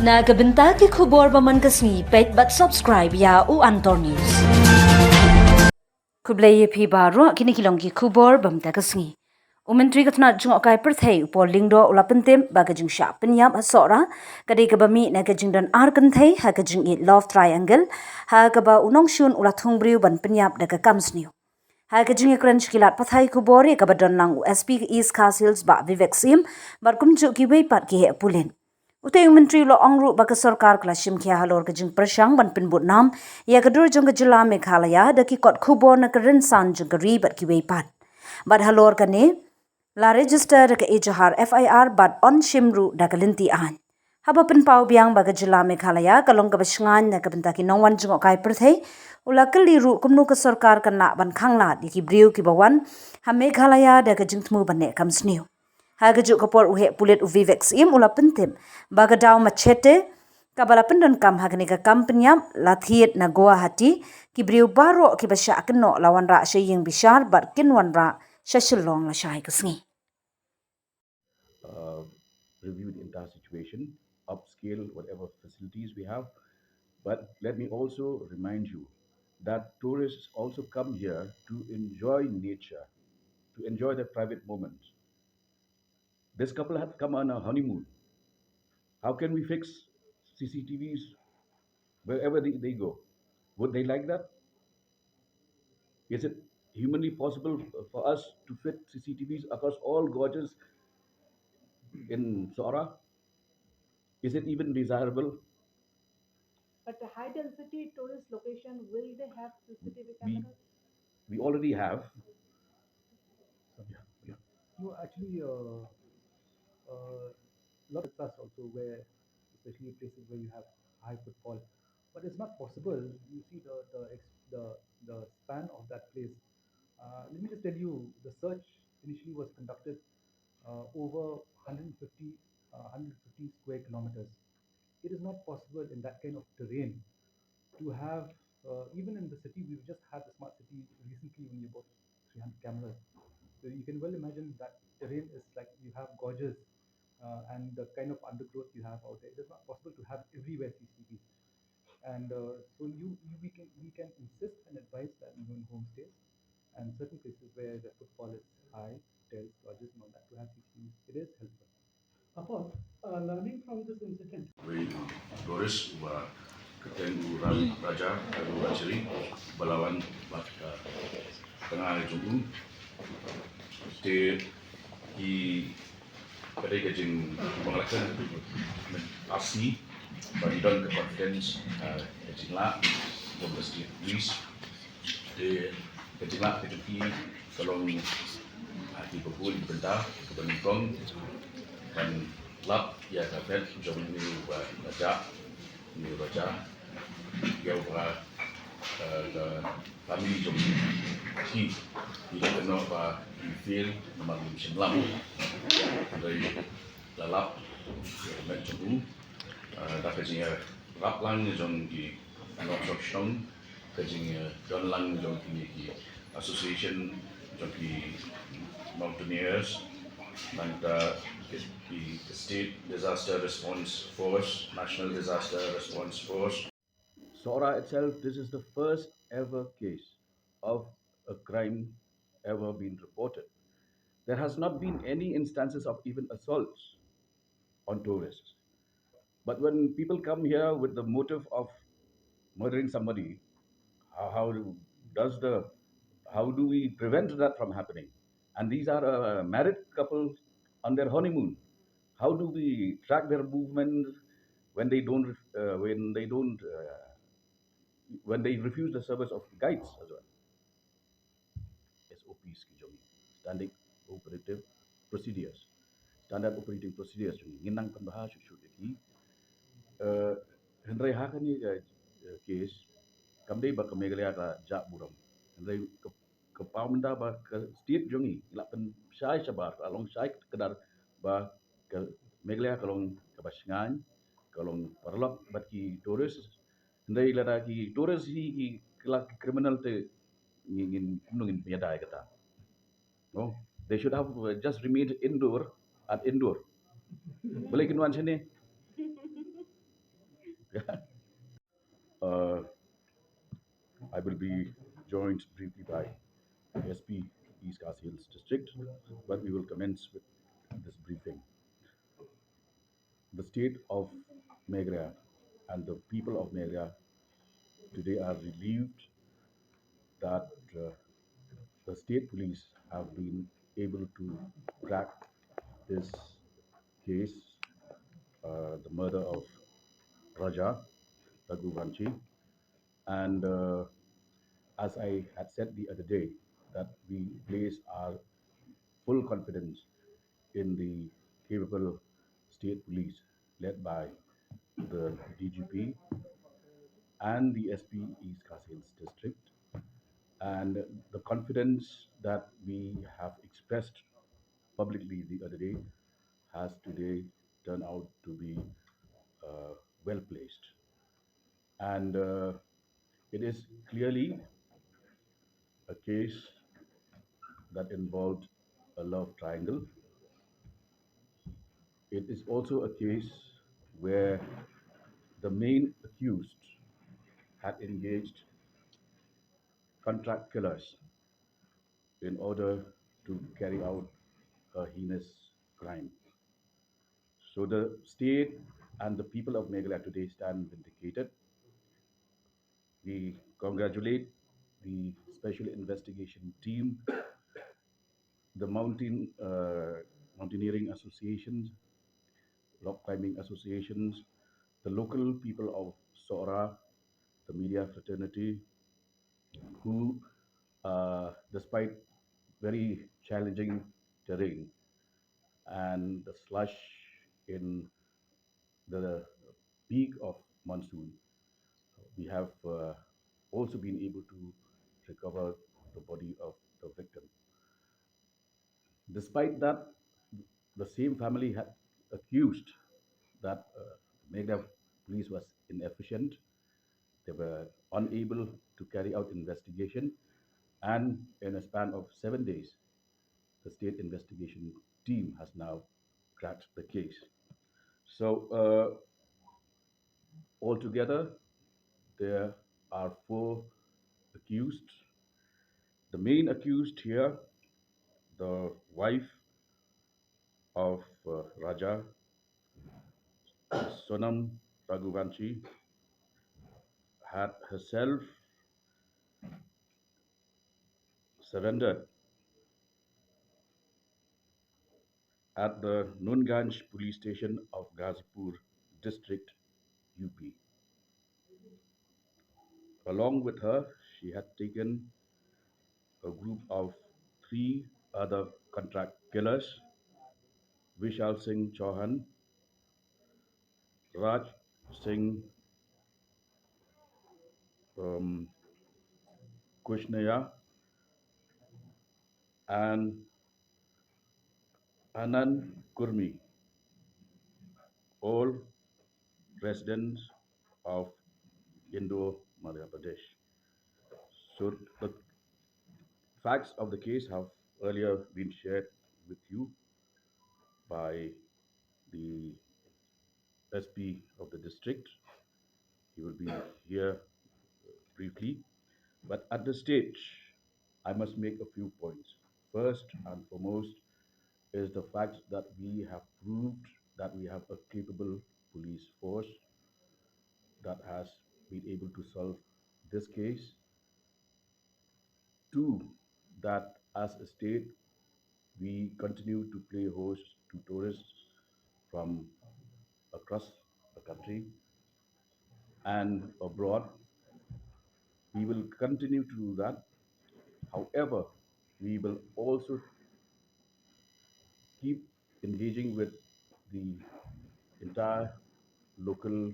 Na kabenta ki khubor baman kasni pet but subscribe ya u Antor News. Kublai phi baro kini kilong ki khubor bamta kasni. Umentri katna jung okai perthei upor lingdo ulapentem bagajing sha pyniap Sora kadi kabami na kajing dan ar kanthei ha kajing it love triangle ha kaba unong shun ulathung briew ban pyniap daga kamsniu. Ha kajing crunch kilat pathai kubor ya kabadon lang USP East Castles ba Vivexim barkum ju ki wei pat ki he pulen. Utai Menteri Lo Ongru baka Sarkar Klashim Kia Halor Kajing Persang ban Pinbut Nam ya kadur jong Jila Meghalaya daki kot khubor na karin san jong kari bat ki pat. Bat halor kane la register ka ejahar FIR bat on shimru da kalinti an. Haba pinpau biang baga Jila Meghalaya kalong ka basengan na kabentaki nongwan jong kai perthei ula keliru kumno ka Sarkar kana ban khangla di ki briew ki bawan ha Meghalaya da ka jingthmu ban ne kamsniu. Hagajuk kapor uhe pulit uvivex im ula pentim baga daw machete kabala pendon kam hagni ka kampanyam lathiet na goa hati ki briu baro ki basha kenno lawan ra shaying bishar bar kinwan ra shashilong la shai kasngi review the entire situation, upscale whatever facilities we have. But let me also remind you that tourists also come here to enjoy nature, to enjoy their private moments. This couple have come on a honeymoon. How can we fix CCTVs wherever they go? Would they like that? Is it humanly possible for us to fit CCTVs across all gorges in Sora? Is it even desirable? But a high density tourist location, will they have CCTV We, cameras? we already have. Yeah, yeah. No, actually, lot of us also where, especially places where you have high footfall, but it's not possible. You see the span of that place. Let me just tell you, the search initially was conducted over 150 square kilometers. It is not possible in that kind of terrain to have, even in the city, we've just had the smart city recently when you bought 300 cameras. So you can well imagine that terrain is like you have gorges and the kind of undergrowth you have out there. It is not possible to have everywhere CCTVs. And so we can insist and advise that even homestays and certain places where the footfall is high, hotels, lodges, and all that to have CCTVs. It is helpful. Upon learning from this incident, Wei Doris wa Keteng Uran Raja Abu Baciri Balawan Bat Tengah Jum'u Te I Kadai Kajing Mengalakan Asni Bagi don ke confidence Kajing La Domestic Police Te Kajing La Kajing Kalong Hati Pepul Bentar Kebenitong Dan lap ya kapet jom ni baca ya kami jom ki tidak kena apa feel nama mission lam dari lalap met jom dah kerja rap lang jom di anak sokshong kerja don lang jom di association jom di mountaineers and the State Disaster Response Force, National Disaster Response Force. Sora itself, this is the first ever case of a crime ever been reported. There has not been any instances of even assaults on tourists. But when people come here with the motive of murdering somebody, how does the how do we prevent that from happening? And these are a married couple on their honeymoon. How do we track their movements when they don't when they refuse the service of guides as well? SOPs ki jogi, standing operative procedures, standard operating procedures jogi nginang panbahas shoot ki hendrai hakani case kamdei ba kamegalya ka ja buram hendrai ke pamda ba ke state jongi lapan sai sabar along sai kedar ba ke megalya kalong ke basingan kalong parlok bat ki tourist hendrai lada ki tourist hi kelak criminal te ngin nungin piadai kata no they should have just remained indoor at indoor boleh kinwan sini Uh, I will be joined briefly by SP East Khas Hills District, but we will commence with this briefing. The state of Meghalaya and the people of Meghalaya today are relieved that the state police have been able to crack this case, the murder of Raja Raghuvanshi. And as I had said the other day, that we place our full confidence in the capable state police led by the DGP and the SP East Khas Hills District. And the confidence that we have expressed publicly the other day has today turned out to be well placed. And it is clearly a case that involved a love triangle. It is also a case where the main accused had engaged contract killers in order to carry out a heinous crime. So the state and the people of Meghalaya today stand vindicated. We congratulate the Special Investigation Team, the mountaineering associations, rock climbing associations, the local people of Sora, the media fraternity, who, despite very challenging terrain and the slush in the peak of monsoon, we have also been able to recover the body of the victim. Despite that, the same family had accused that Meghalaya police was inefficient. They were unable to carry out investigation, and in a span of 7 days, the state investigation team has now cracked the case. So altogether, there are four accused. The main accused here, the wife of Raja, Sonam Raghuvanshi, had herself surrendered at the Nunganj police station of Ghazipur district, UP. Along with her, she had taken a group of three other contract killers: Vishal Singh Chauhan, Raj Singh um, Kushnaya, and Anand Kurmi, all residents of Indo Madhya Pradesh. So the facts of the case have earlier been shared with you by the SP of the district. He will be here briefly. But at this stage, I must make a few points. First and foremost is the fact that we have proved that we have a capable police force that has been able to solve this case. Two, that as a state, we continue to play host to tourists from across the country and abroad. We will continue to do that. However, we will also keep engaging with the entire local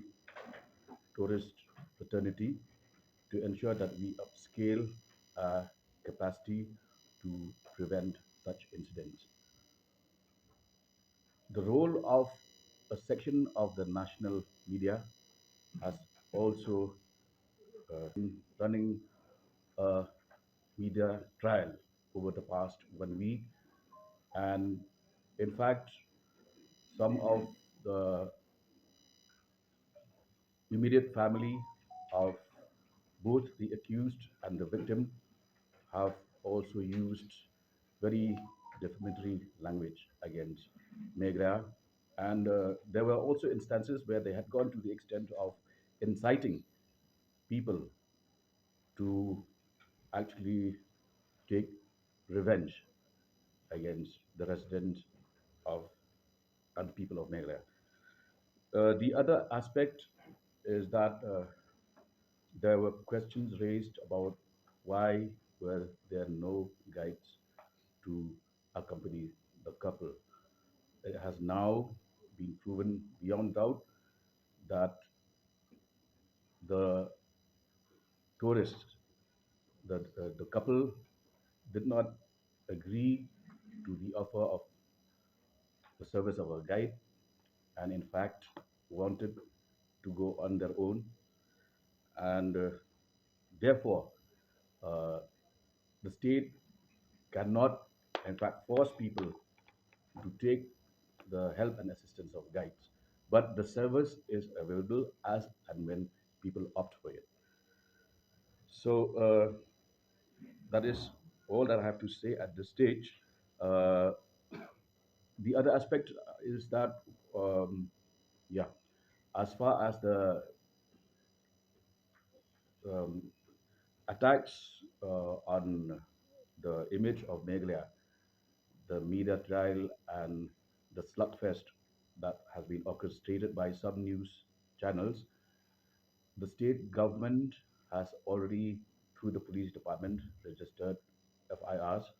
tourist fraternity to ensure that we upscale our capacity to prevent such incidents. The role of a section of the national media has also been running a media trial over the past 1 week. And in fact, some of the immediate family of both the accused and the victim have also used very defamatory language against Megra. And there were also instances where they had gone to the extent of inciting people to actually take revenge against the residents of and people of Megra. The other aspect is that there were questions raised about why were there no guides to accompany the couple. It has now been proven beyond doubt that the tourists, the couple, did not agree to the offer of the service of a guide, and in fact wanted to go on their own, and therefore uh, the state cannot, in fact, force people to take the help and assistance of guides. But the service is available as and when people opt for it. So that is all that I have to say at this stage. Uh, the other aspect is that, yeah, as far as the um, attacks on the image of Meghalaya, the media trial, and the slugfest that has been orchestrated by some news channels, the state government has already, through the police department, registered FIRs